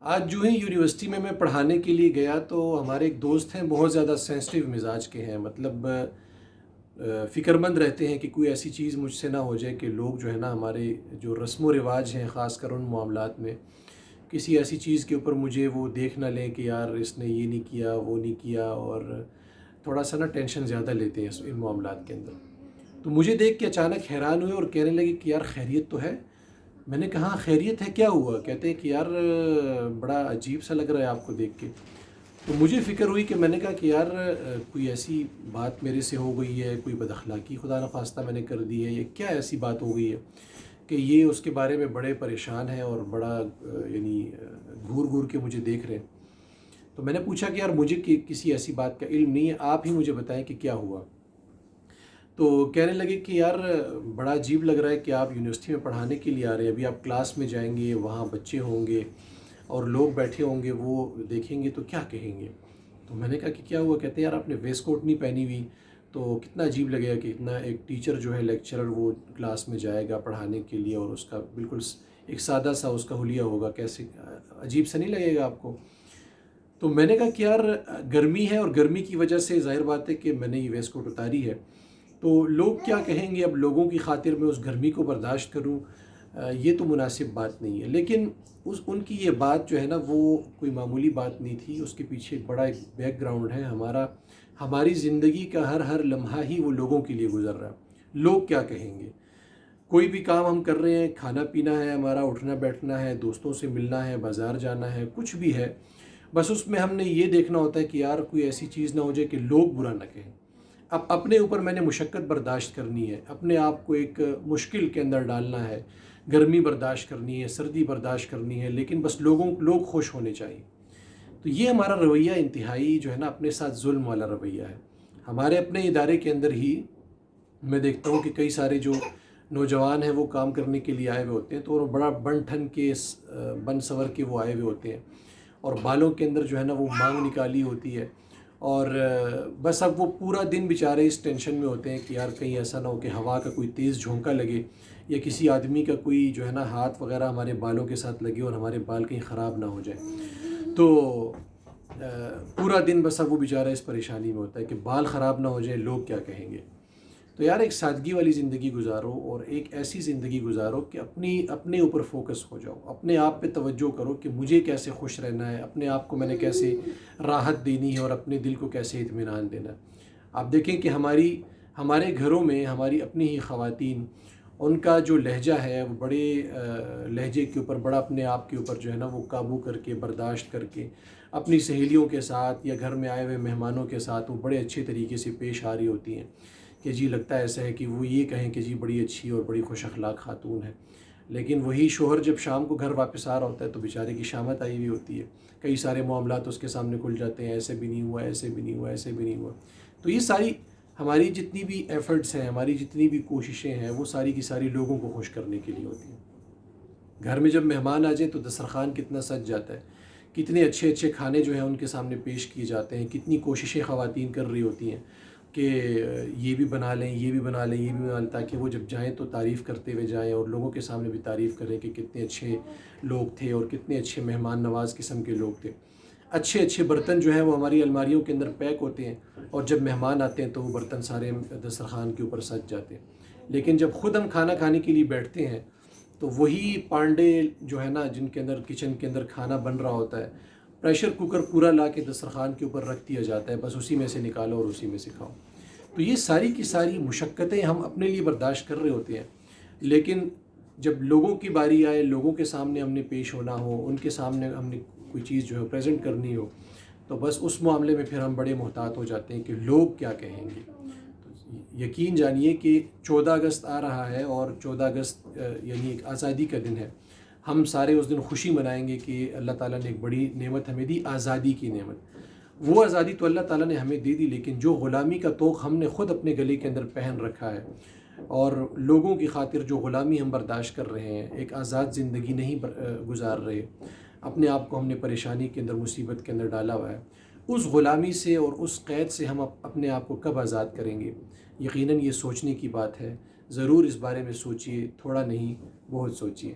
آج جو ہے یونیورسٹی میں پڑھانے کے لیے گیا تو ہمارے ایک دوست ہیں، بہت زیادہ سینسٹیو مزاج کے ہیں، مطلب فکر مند رہتے ہیں کہ کوئی ایسی چیز مجھ سے نہ ہو جائے کہ لوگ جو ہے نا ہمارے جو رسم و رواج ہیں خاص کر ان معاملات میں کسی ایسی چیز کے اوپر مجھے وہ دیکھ نہ لیں کہ یار اس نے یہ نہیں کیا وہ نہیں کیا، اور تھوڑا سا نا ٹینشن زیادہ لیتے ہیں ان معاملات کے اندر۔ تو مجھے دیکھ کے اچانک حیران ہوئے اور کہنے لگے کہ یار خیریت تو ہے؟ میں نے کہا خیریت ہے، کیا ہوا؟ کہتے ہیں کہ یار بڑا عجیب سا لگ رہا ہے آپ کو دیکھ کے۔ تو مجھے فکر ہوئی کہ میں نے کہا کہ یار کوئی ایسی بات میرے سے ہو گئی ہے، کوئی بد اخلاقی خدا نخواستہ میں نے کر دی ہے، یا کیا ایسی بات ہو گئی ہے کہ یہ اس کے بارے میں بڑے پریشان ہیں اور بڑا یعنی گھور گھور کے مجھے دیکھ رہے ہیں۔ تو میں نے پوچھا کہ یار مجھے کسی ایسی بات کا علم نہیں ہے، آپ ہی مجھے بتائیں کہ کیا ہوا۔ تو کہنے لگے کہ یار بڑا عجیب لگ رہا ہے کہ آپ یونیورسٹی میں پڑھانے کے لیے آ رہے ہیں، ابھی آپ کلاس میں جائیں گے، وہاں بچے ہوں گے اور لوگ بیٹھے ہوں گے، وہ دیکھیں گے تو کیا کہیں گے؟ تو میں نے کہا کہ کیا ہوا؟ کہتے ہیں یار آپ نے ویسٹ کوٹ نہیں پہنی ہوئی، تو کتنا عجیب لگے گا کہ اتنا ایک ٹیچر جو ہے لیکچرر وہ کلاس میں جائے گا پڑھانے کے لیے اور اس کا بالکل ایک سادہ سا اس کا حلیہ ہوگا، کیسے عجیب سا نہیں لگے گا آپ کو؟ تو میں نے کہا کہ یار گرمی ہے اور گرمی کی وجہ سے ظاہر بات ہے کہ میں نے یہ ویسٹ کوٹ اتاری ہے، تو لوگ کیا کہیں گے؟ اب لوگوں کی خاطر میں اس گرمی کو برداشت کروں، یہ تو مناسب بات نہیں ہے۔ لیکن ان کی یہ بات جو ہے نا وہ کوئی معمولی بات نہیں تھی، اس کے پیچھے ایک بڑا ایک بیک گراؤنڈ ہے۔ ہماری زندگی کا ہر لمحہ ہی وہ لوگوں کے لیے گزر رہا ہے۔ لوگ کیا کہیں گے؟ کوئی بھی کام ہم کر رہے ہیں، کھانا پینا ہے ہمارا، اٹھنا بیٹھنا ہے، دوستوں سے ملنا ہے، بازار جانا ہے، کچھ بھی ہے، بس اس میں ہم نے یہ دیکھنا ہوتا ہے کہ یار کوئی ایسی چیز نہ ہو جائے کہ لوگ برا نہ کہیں۔ اب اپنے اوپر میں نے مشقت برداشت کرنی ہے، اپنے آپ کو ایک مشکل کے اندر ڈالنا ہے، گرمی برداشت کرنی ہے، سردی برداشت کرنی ہے، لیکن بس لوگ خوش ہونے چاہیے۔ تو یہ ہمارا رویہ انتہائی جو ہے نا اپنے ساتھ ظلم والا رویہ ہے۔ ہمارے اپنے ادارے کے اندر ہی میں دیکھتا ہوں کہ کئی سارے جو نوجوان ہیں وہ کام کرنے کے لیے آئے ہوئے ہوتے ہیں، تو وہ بڑا بن ٹھن کے بن سور کے وہ آئے ہوئے ہوتے ہیں، اور بالوں کے اندر جو ہے نا وہ مانگ نکالی ہوتی ہے، اور بس اب وہ پورا دن بیچارے اس ٹینشن میں ہوتے ہیں کہ یار کہیں ایسا نہ ہو کہ ہوا کا کوئی تیز جھونکا لگے یا کسی آدمی کا کوئی جو ہے نا ہاتھ وغیرہ ہمارے بالوں کے ساتھ لگے اور ہمارے بال کہیں خراب نہ ہو جائے۔ تو پورا دن بس اب وہ بیچارہ اس پریشانی میں ہوتا ہے کہ بال خراب نہ ہو جائے، لوگ کیا کہیں گے۔ تو یار ایک سادگی والی زندگی گزارو، اور ایک ایسی زندگی گزارو کہ اپنے اوپر فوکس ہو جاؤ، اپنے آپ پہ توجہ کرو کہ مجھے کیسے خوش رہنا ہے، اپنے آپ کو میں نے کیسے راحت دینی ہے اور اپنے دل کو کیسے اطمینان دینا ہے۔ آپ دیکھیں کہ ہمارے گھروں میں ہماری اپنی ہی خواتین، ان کا جو لہجہ ہے وہ بڑے لہجے کے اوپر بڑا اپنے آپ کے اوپر جو ہے نا وہ قابو کر کے برداشت کر کے اپنی سہیلیوں کے ساتھ یا گھر میں آئے ہوئے مہمانوں کے ساتھ وہ بڑے اچھے طریقے سے پیش آ رہی ہوتی ہیں کہ جی لگتا ہے ایسا ہے کہ وہ یہ کہیں کہ جی بڑی اچھی اور بڑی خوش اخلاق خاتون ہے۔ لیکن وہی شوہر جب شام کو گھر واپس آ رہا ہوتا ہے تو بیچارے کی شامت آئی ہوئی ہوتی ہے، کئی سارے معاملات اس کے سامنے کھل جاتے ہیں، ایسے بھی نہیں ہوا، ایسے بھی نہیں ہوا، ایسے بھی نہیں ہوا۔ تو یہ ساری ہماری جتنی بھی ایفرٹس ہیں، ہماری جتنی بھی کوششیں ہیں، وہ ساری کی ساری لوگوں کو خوش کرنے کے لیے ہوتی ہیں۔ گھر میں جب مہمان آ جائیں تو دسترخوان کتنا سج جاتا ہے، کتنے اچھے اچھے کھانے جو ہیں ان کے سامنے پیش کیے جاتے ہیں، کتنی کوششیں خواتین کر رہی ہوتی ہیں کہ یہ بھی بنا لیں، یہ بھی بنا لیں، یہ بھی بنا لیں، تاکہ وہ جب جائیں تو تعریف کرتے ہوئے جائیں اور لوگوں کے سامنے بھی تعریف کریں کہ کتنے اچھے لوگ تھے اور کتنے اچھے مہمان نواز قسم کے لوگ تھے۔ اچھے اچھے برتن جو ہیں وہ ہماری الماریوں کے اندر پیک ہوتے ہیں، اور جب مہمان آتے ہیں تو وہ برتن سارے دسترخوان کے اوپر سج جاتے ہیں۔ لیکن جب خود ہم کھانا کھانے کے لیے بیٹھتے ہیں تو وہی پانڈے جو ہے نا جن کے اندر کچن کے اندر کھانا بن رہا ہوتا ہے، پریشر کوکر پورا لا کے دسترخوان کے اوپر رکھ دیا جاتا ہے، بس اسی میں سے نکالو اور اسی میں سے کھاؤ۔ تو یہ ساری کی ساری مشقتیں ہم اپنے لیے برداشت کر رہے ہوتے ہیں، لیکن جب لوگوں کی باری آئے، لوگوں کے سامنے ہم نے پیش ہونا ہو، ان کے سامنے ہم نے کوئی چیز جو ہے پریزنٹ کرنی ہو، تو بس اس معاملے میں پھر ہم بڑے محتاط ہو جاتے ہیں کہ لوگ کیا کہیں گے۔ یقین جانیے کہ 14 اگست آ رہا ہے، اور 14 اگست یعنی ایک آزادی کا دن ہے۔ ہم سارے اس دن خوشی منائیں گے کہ اللہ تعالیٰ نے ایک بڑی نعمت ہمیں دی، آزادی کی نعمت۔ وہ آزادی تو اللہ تعالیٰ نے ہمیں دے دی، لیکن جو غلامی کا طوق ہم نے خود اپنے گلے کے اندر پہن رکھا ہے اور لوگوں کی خاطر جو غلامی ہم برداشت کر رہے ہیں، ایک آزاد زندگی نہیں گزار رہے، اپنے آپ کو ہم نے پریشانی کے اندر، مصیبت کے اندر ڈالا ہوا ہے، اس غلامی سے اور اس قید سے ہم اپنے آپ کو کب آزاد کریں گے؟ یقیناً یہ سوچنے کی بات ہے۔ ضرور اس بارے میں سوچئے، تھوڑا نہیں بہت سوچئے۔